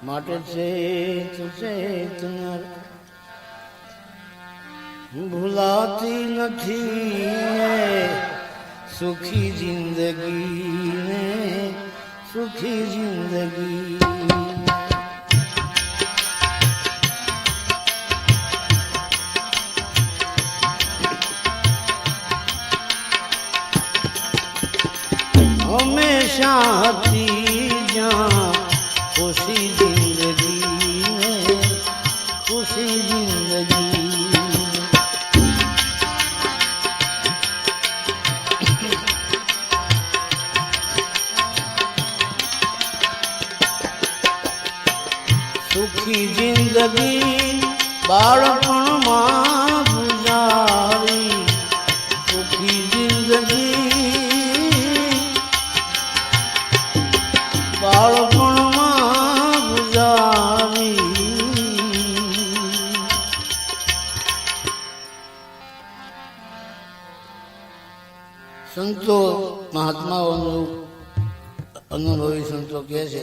માટે ચેત ચેત નર ભૂલાતી નથી ને સુખી જિંદગી ને સુખી જિંદગી હંમેશા હતી જ્યાં ખુશી જિંદગી ને ખુશી જિંદગી સુખી જિંદગી બાળપણમાં ગુજારી સુખી જિંદગી બાળપણમાં ગુજારી સંતો મહાત્માઓનું અનુભવી સંતો કહે છે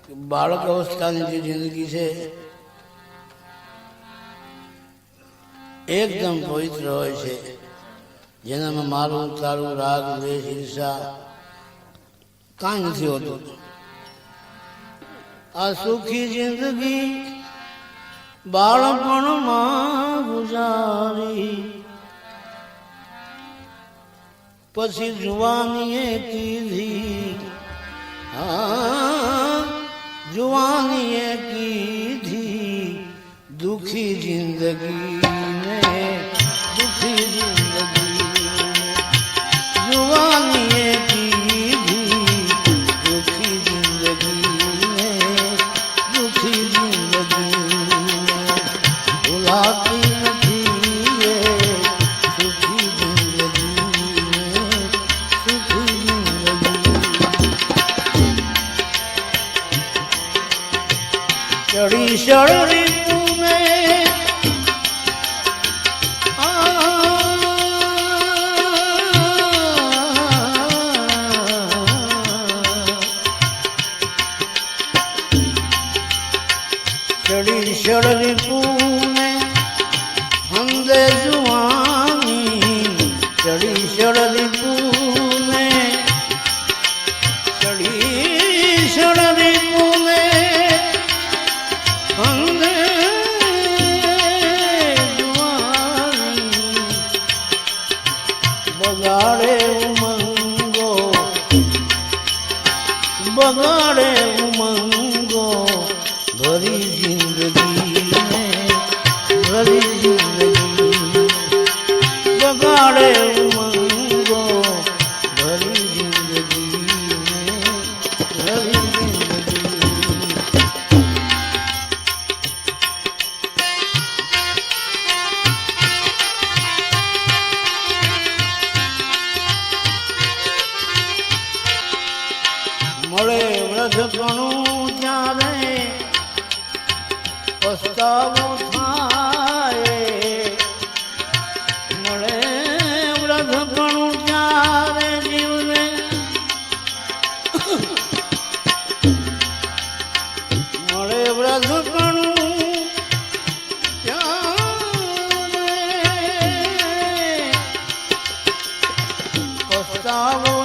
બાળક અવસ્થાની જે જિંદગી છે એકદમ પવિત્ર હોય છે જેનામાં મારું તારું રાગ દ્વેષ ઈર્ષા કાંઈ નથી હોતું આ સુખી જિંદગી બાળપણમાં ગુજારી પછી જુવાનીએ કીધી જુવાનીએ કીધી દુખી જિંદગી ને દુખી જિંદગી જુવાનીએ કીધી દુખી જિંદગી ને દુખી જિંદગી ભૂલાતી નથી એ સુખી જિંદગી ને સુખી ચડી શરરી તુમે ચડી શરરી તુમે હંદે જુવાની ચડી શરરી તુમે ચડી શરરી તુમે બગાડે ઉમંગો બગાડે ઉમંગો ભરી જિંદગી ને ભરી જિંદગી બગાડે ઉમંગો ભરી જિંદગી ને ભરી જિંદગી મળે વ્રજપણું ત્યારે પસ્તાવો થાય મળે વ્રજપણું ત્યારે જીવને મળે વ્રજપણું ત્યારે પસ્તાવો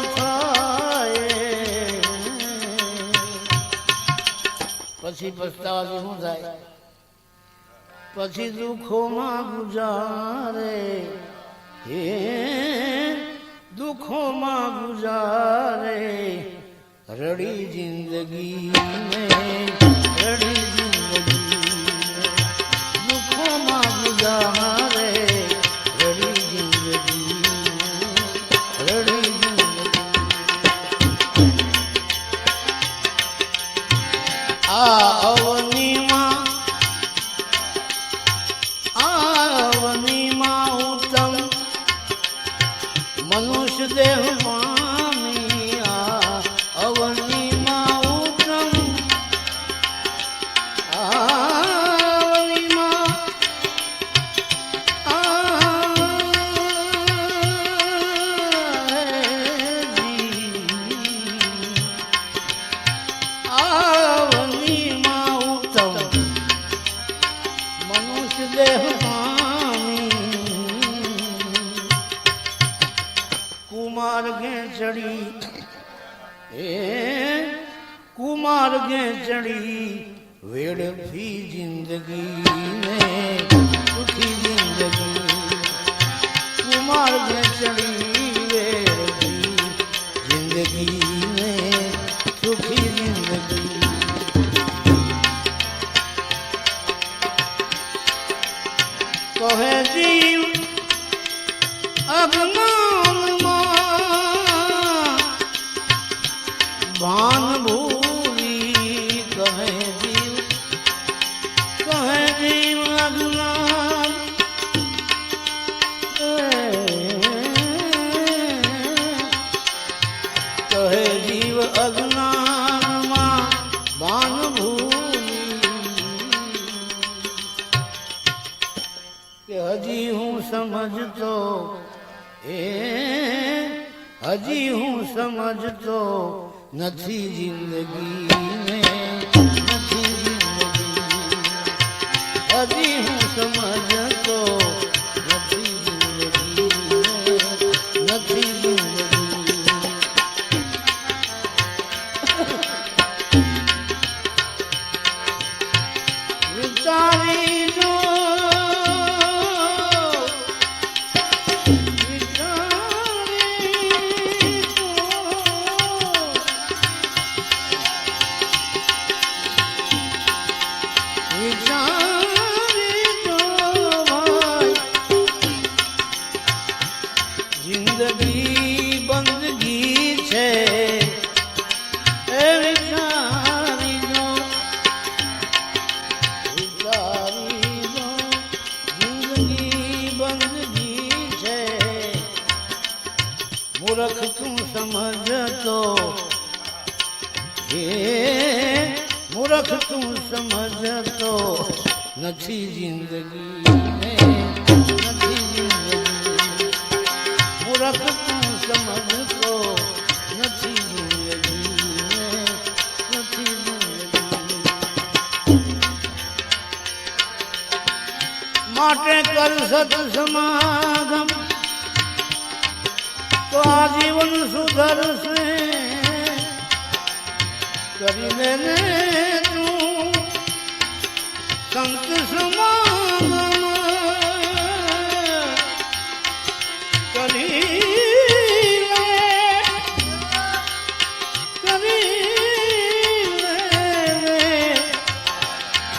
પછી પસ્તાવાથી શું થાય પછી દુઃખોમાં ગુજારે હે દુઃખોમાં ગુજારે રડી જિંદગી ને રડી જિંદગી દુઃખોમાં ગુજારે રડી જિંદગી રડી આ અવનીમાં ઉત્તમ મનુષ્ય દેહ પામી આ અવનીમાં ઉત્તમ આવની मार्गे चढ़ी वेड़फी जिंदगी ने सुखी जिंदगी मार्गे चढ़ी वेड़फी जिंदगी ने सुखी जिंदगी कहे जीव अज्ञान भान भूली कहे जीव अज्ञान कहे जीव अज्ञान भान भूली કે હજી હું સમજતો હજી હું સમજતો નથી જિંદગીને નથી જિંદગી હજી હું સમજતો નથી જિંદગીને નથી જિંદગી વિચારી જો जिंदगी बंदगी छे विचारी जो जिंदगी बंदगी छे मूर्ख तू समझतो मूर्ख तू समझतो નથી જિંદગી ને નથી જિંદગી મૂર્ખ તું સમજતો નથી જિંદગી ને નથી જિંદગી માટે કર સત સમાગમ તો આ જીવન સુધરશે કરીને ને તું સંત સમાગમ કરી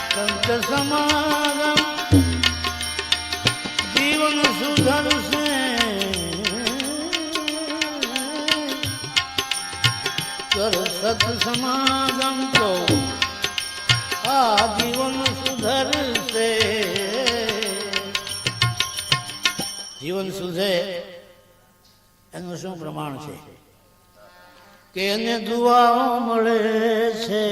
સંત સમાગમ જીવન સુધરશે કર સત સમાગમ તો આ જીવન સુધરશે જીવન સુધરે એનું શું પ્રમાણ છે કે એને દુઆઓ મળે છે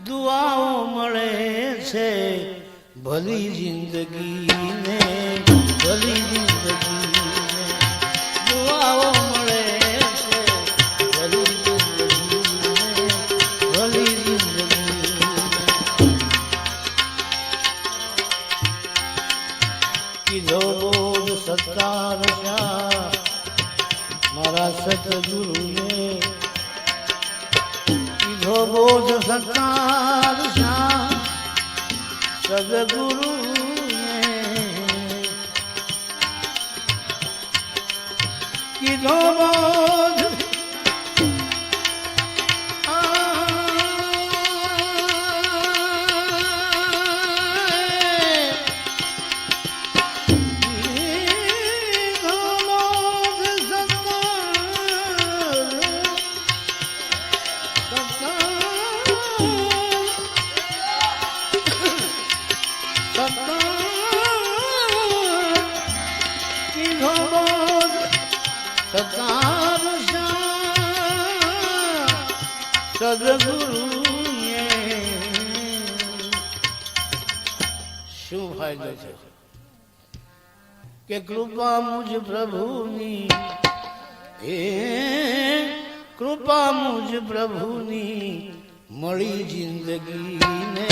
દુઆઓ મળે છે ભલી જિંદગીને ભલી જિંદગીને દુઆઓ મળે છે ભલી જિંદગીને ભલી જિંદગીને કીધો બોધ સત્કાર શા મારા સતગુરુને કીધો બોધ સત્કાર શા સદગુરુને કીધો બોધ સદગુરુએ શું ફાયદો છે કે કૃપા મુજ પ્રભુની કૃપા મુજ પ્રભુની મળી જિંદગીને